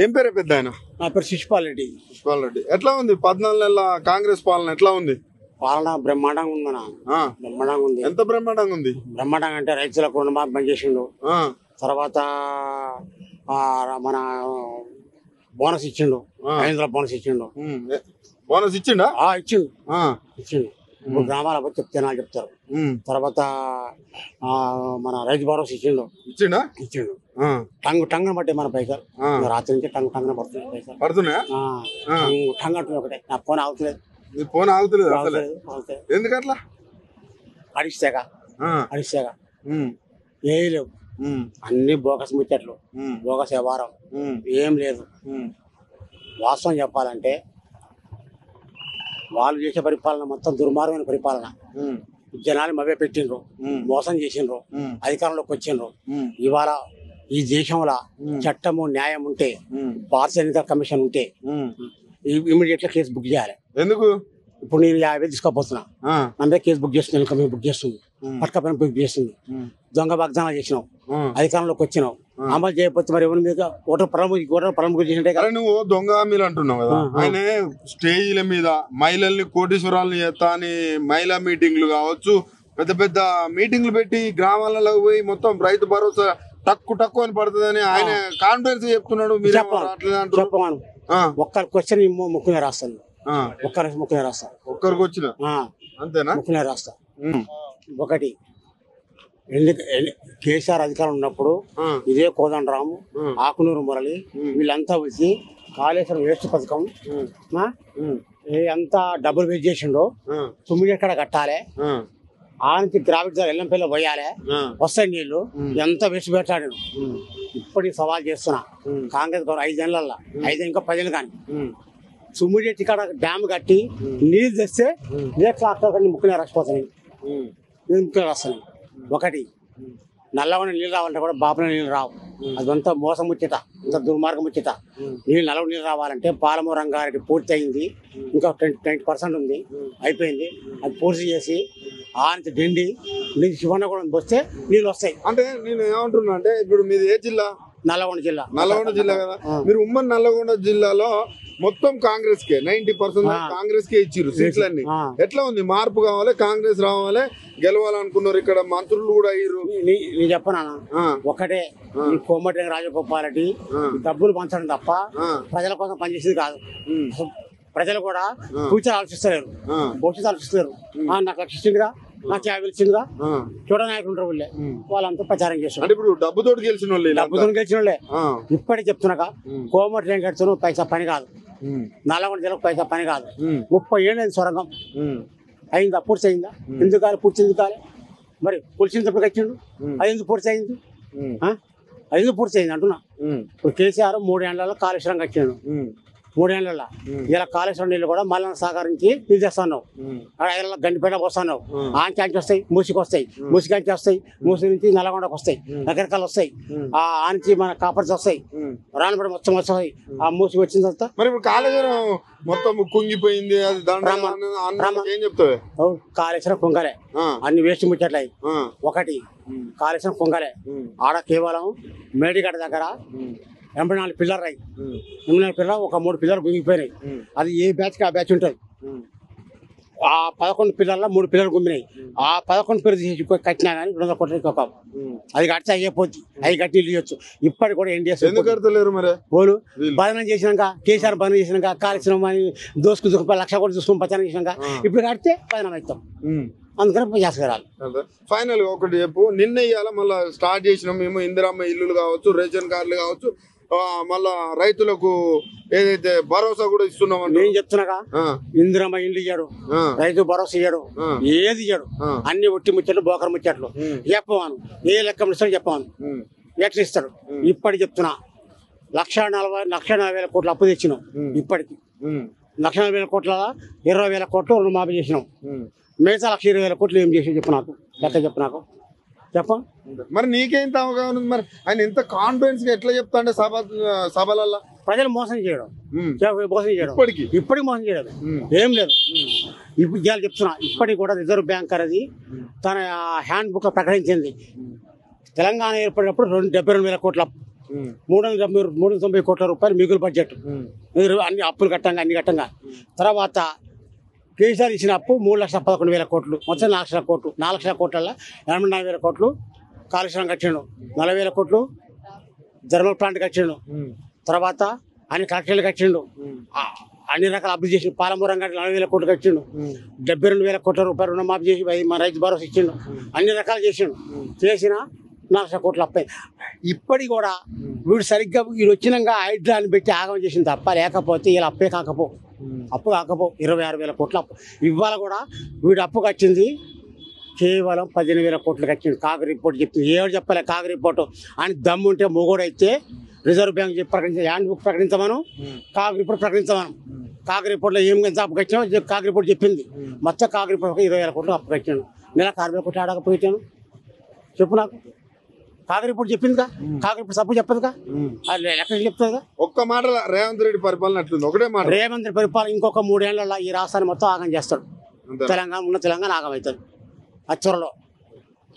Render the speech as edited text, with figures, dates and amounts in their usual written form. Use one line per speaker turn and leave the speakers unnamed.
ఏం పేరే పెద్ద ఆయన?
నా పేరు శిశుపాల్ రెడ్డి.
శిశుపాల్ రెడ్డి. ఎట్లా ఉంది 14 నెలల కాంగ్రెస్ పాలన? ఎట్లా ఉంది?
పాలన బ్రహ్మాండంగా ఉంది మన. బ్రహ్మాండంగా ఉంది.
ఎంత బ్రహ్మాండంగా ఉంది?
బ్రహ్మాండంగా అంటే రైతులకు రుణమాఫీ పనిచేసిండు. తర్వాత మన బోనస్ ఇచ్చిండు. 500 బోనస్ ఇచ్చిండు.
బోనస్ ఇచ్చిండా?
ఇచ్చిండు. ఇప్పుడు గ్రామాల పోయి చెప్తే నాకు చెప్తారు. తర్వాత మన రైతు భరోసా ఇచ్చిండు. ఇచ్చిండు. టంగ్ బట్టి మన పైసలు రాత్రి నుంచి టంగ్ పడుతున్నాయి. పైసలు
పడుతున్నాయా?
టంగ్ అంటుంది ఒకటే. నా ఫోన్ ఆగుతలేదు.
ఫోన్ ఆగుతలేదు ఎందుకట్లా?
అడిస్తాక ఏ లేవు. అన్ని బోగస్ ముచ్చట్లు, బోగస్ వ్యవహారం, ఏం లేదు. వాస్తవం చెప్పాలంటే వాళ్ళు చేసే పరిపాలన మొత్తం దుర్మార్గమైన పరిపాలన. జనాలు మభ్య పెట్టిండ్రు, మోసం చేసిండ్రు, అధికారంలోకి వచ్చిండ్రు. ఇవాళ ఈ దేశంలో చట్టము న్యాయం ఉంటే, భారత ఎన్నికల కమిషన్ ఉంటే ఇమీడియట్ గా కేసు బుక్ చేయాలి.
ఎందుకు?
ఇప్పుడు నేను 50,000 తీసుకోపోతున్నా, నా మీద కేసు బుక్ చేస్తుంది, బుక్ చేస్తుంది, పట్టుకపోయిన బుక్ చేస్తుంది. దొంగ వాగ్దానాలు చేసినావు, అధికారంలోకి వచ్చినావు, అమలు చేయకపోతే మరి ఎవరి మీద ఓటర్ ప్రముఖ చేసినట్టే కదా.
నువ్వు దొంగ హామీలు అంటున్నావు కదా. ఆయన స్టేజీల మీద మహిళల్ని కోటీశ్వరాలను చేస్తా అని మహిళా మీటింగ్లు కావచ్చు, పెద్ద పెద్ద మీటింగ్లు పెట్టి గ్రామాలలో పోయి మొత్తం రైతు భరోసా టక్కు అని పడుతుందని ఆయన కాన్ఫిడెన్స్ చెప్తున్నాడు. మీరు
చెప్పమను. ఒక్కరికి వచ్చి ముక్కునే రాస్తాను. ముక్కునే రాస్తా.
ఒక్కరికి వచ్చిన అంతేనా?
ముక్కునే రాస్తా. ఒకటి, కేసీఆర్ అధికారం ఉన్నప్పుడు ఇదే కోదండరాము, ఆకునూరు మురళి వీళ్ళంతా వచ్చి కాళేశ్వరం వేస్ట్ పథకం ఎంత డబ్బులు వేస్ట్ చేసిండో 9 ఎక్కడ కట్టాలి, ఆ నుంచి గ్రావిడ్ ఎల్లంపల్లిలో పోయాలి, వస్తాయి నీళ్లు, ఎంత వేస్ట్ పెట్టాడు. ఇప్పటికి సవాల్ చేస్తున్నా కాంగ్రెస్ గవర్నమెంట్ 5 నెలల్లో 5 ఇంకా 10 కానీ సుమ్మిడియట్ ఇక్కడ డ్యామ్ కట్టి నీళ్ళు తెస్తే ముక్కునే రాసిపోతాయి. ముక్కునే రాస్తాను. ఒకటి, నల్లగొండ నీళ్ళు రావాలంటే కూడా బాపన నీళ్ళు రావు. అదంతా మోసం ముచ్చట, అంత దుర్మార్గం ముచ్చట. నల్లగొండ నీళ్ళు రావాలంటే పాలమూరు రంగారెడ్డి పూర్తి అయింది, ఇంకా 20% ఉంది, అయిపోయింది. అది పూర్తి చేసి ఆ నుంచి డిండి నుంచి శివన్నగూడెం వస్తే నీళ్ళు వస్తాయి.
అంటే నేను ఏమంటున్నా అంటే, ఇప్పుడు మీది ఏ జిల్లా?
నల్లగొండ జిల్లా.
నల్లగొండ జిల్లా కదా. మీరు ఉమ్మడి నల్లగొండ జిల్లాలో మొత్తం కాంగ్రెస్ కే 90% కాంగ్రెస్ కే ఇచ్చిర్రు సీట్లన్నీ. ఎట్లా ఉంది? మార్పు కావాలి, కాంగ్రెస్ రావాలి, గెలవాలనుకున్నారు. ఇక్కడ మంత్రులు కూడా అయ్యారు.
నేను చెప్పనా, ఒకటే, ఈ కోమటి రాజగోపాల్ రెడ్డి డబ్బులు పంచడం తప్ప ప్రజల కోసం పనిచేసేది కాదు. ప్రజలు కూడా ఫ్యూచర్ ఆలోచిస్తలేరు, భవిష్యత్తు ఆలోచిస్తలేరు. నాకు రక్షిస్తుందిగా, నాకు 50 ఇచ్చిందిగా, చూడనాయకులు ఉంటారు వీళ్ళే, వాళ్ళంతా ప్రచారం చేస్తారు.
ఇప్పుడు డబ్బుతో గెలిచిన
వాళ్ళే. ఇప్పటికి చెప్తున్నాక కోమటి వెంకటేశ్వర పైసా పని కాదు, నల్లగొండ జిల్లాకు పైసా పని కాదు. 30 ఏళ్ళైంది సొరంగం. అయిందా? పూర్తి అయిందా? ఎందుకు కాదు? పూర్తి ఎందుకు కాలే? మరి పులిసినప్పుడు వచ్చిండు, అది ఎందుకు పూర్తి అయింది? అది ఎందుకు పూర్తి అయింది అంటున్నా. ఇప్పుడు కేసీఆర్ 3 ఏళ్లలో కాళేశ్వరం కట్టిండు. 3 ఏళ్లలో ఇలా కాళేశ్వరం నీళ్ళు కూడా మళ్ళీ సహకరించి నీళ్ళు చేస్తున్నావు. 5 ఏళ్ళ గండిపేట వస్తున్నావు. ఆంచి వస్తాయి, మూసికి వస్తాయి, మూసికాంచి వస్తాయి, మూసి నుంచి నల్లగొండకు వస్తాయి, రకరకాలు వస్తాయి, ఆ నుంచి మన కాపర్స్ వస్తాయి, రానపడి మొత్తం వస్తాయి. ఆ మూసికి వచ్చిన తర్వాత
మరి ఇప్పుడు కాళేశ్వరం మొత్తం కుంగిపోయింది. ఏం చెప్తావు?
కాళేశ్వరం కుంగలే, అన్ని వేస్ట్ ముచ్చట్లయి. ఒకటి, కాళేశ్వరం కుంగలే. ఆడ కేవలం మేడిగడ్డ దగ్గర 84 పిల్లర్ రాయి, 84 పిల్లర్, ఒక 3 పిల్లలు గుంగిపోయినాయి. అది ఏ బ్యాచ్కి ఆ బ్యాచ్ ఉంటుంది. ఆ 11 పిల్లర్లో 3 పిల్లలు గుమ్మినాయి. ఆ 11 పిల్లలు తీసి కట్టినా కానీ 200 కోట్ల అది కడితే అయ్యేపోద్ది. అవి కట్టి ఇవ్వచ్చు. ఇప్పటికి కూడా ఏం చేస్తారు వాళ్ళు బదనం చేసినాక, కేసీఆర్ బదనం చేసినాక, కాళేశ్వరం దోసుకు 1,00,000 కోట్లు చూసుకుని ప్రచారం చేసినాక ఇప్పుడు కడితే బదనం అవుతాం. అందుకని చేసుకురాలి.
ఫైనల్ ఒకటి చెప్పు, నిన్న ఇవాళ మళ్ళీ స్టార్ట్ చేసినాం మేము ఇందిరమ్మ ఇల్లులు కావచ్చు, రేషన్ కార్డులు కావచ్చు, మళ్ళా రైతులకు ఏదైతే భరోసా కూడా ఇస్తున్నాం.
నేను చెప్తున్నాగా, ఇందిరమ్మ ఇల్లు ఇయ్యాడు, రైతు భరోసా ఇయ్యాడు, ఏది ఇయ్యాడు, అన్ని ఒట్టి ముచ్చట్లు, బోకర ముచ్చట్లు. చెప్పవాను ఏ లెక్క ఇస్తాడు, చెప్పవాను ఎట్లా ఇస్తాడు. ఇప్పటికి చెప్తున్నా, 1,40,000 కోట్లు అప్పు తెచ్చినాం. ఇప్పటికి 1,40,000 కోట్ల 20,000 కోట్లు రుణమాఫీ చేసినాం. మిగతా 1,20,000 కోట్లు ఏం చేసి చెప్పు నాకు, లెక్క చెప్పు నాకు, చెప్ప.
మరి నీకేంత అవగాహన ఉంది? మరి ఆయన ఎంత కాన్ఫిడెన్స్ గా ఎట్లా చెప్తా అంటే సభలల్లో
ప్రజలు మోసం చేయడం, ఇప్పటికి మోసం చేయడం ఏం లేదు. ఇప్పుడు ఇవాళ చెప్తున్నా, ఇప్పటికి కూడా రిజర్వ్ బ్యాంక్ అనేది తన హ్యాండ్ బుక్ ప్రకటించింది. తెలంగాణ ఏర్పడినప్పుడు 72,000 కోట్ల 390 కోట్ల రూపాయలు మిగులు బడ్జెట్. అన్ని అప్పులు కట్టంగా అన్ని కట్టంగా. తర్వాత కేసీఆర్ ఇచ్చిన అప్పు 3,11,000 కోట్లు, మొత్తం 4 లక్షల కోట్లు. 4 లక్షల కోట్ల 84,000 కోట్లు కాళేశ్వరం కట్టిండు, 40,000 కోట్లు థర్మల్ ప్లాంట్ కట్టిండు. తర్వాత అన్ని కలెక్షన్లు కట్టిండు, అన్ని రకాల అభివృద్ధి చేసిండు. పాలమూరం కట్టి 40,000 కోట్లు కట్టిండు, 72,000 కోట్ల రూపాయలు రుణమాఫీ చేసి మన రైతు భరోసా ఇచ్చిండు. అన్ని రకాలు చేసిండు. చేసిన 4 లక్షల కోట్లు అప్పాయి. ఇప్పటికి కూడా వీడు సరిగ్గా వీడు వచ్చినాక హైడ్రాని పెట్టి ఆగమం చేసింది తప్ప, లేకపోతే ఇలా అప్పే కాకపో 26,000 కోట్ల అప్పు. ఇవాళ కూడా వీడు అప్పు కట్టింది కేవలం 15,000 కోట్లు కట్టింది. కాగు రిపోర్ట్ చెప్తుంది. ఏడు చెప్పలే కాగు రిపోర్టు అని దమ్ము ఉంటే మొగోడైతే రిజర్వ్ బ్యాంక్ ప్రకటించే హ్యాండ్ బుక్ ప్రకటించమను, కాగు రిపోర్ట్ ప్రకటించమను. కాగు రిపోర్ట్లో ఏం అప్పు కట్టినా కాగు రిపోర్ట్ చెప్పింది. మొత్తం కాగు రిపోర్ట్ 20,000 కోట్లు అప్పు కట్టాను. నెలకు 60,000 కోట్లు ఆడకపోయాను. చెప్పు నాకు. కాగు రిపోర్ట్ చెప్పిందిగా, కాగు రిపోర్ట్ తప్పు చెప్పదుగా, లెక్క చెప్తుందిగా.
ఒక్క మాట రేవంత్ రెడ్డి పరిపాలన అట్లుంది. ఒకటే మాట,
రేవంత్ రెడ్డి పరిపాలన ఇంకొక 3 ఏళ్లలో ఈ రాష్ట్రాన్ని మొత్తం ఆగం చేస్తాడు. తెలంగాణ ఆగం అవుతుంది. ఆ త్వరలో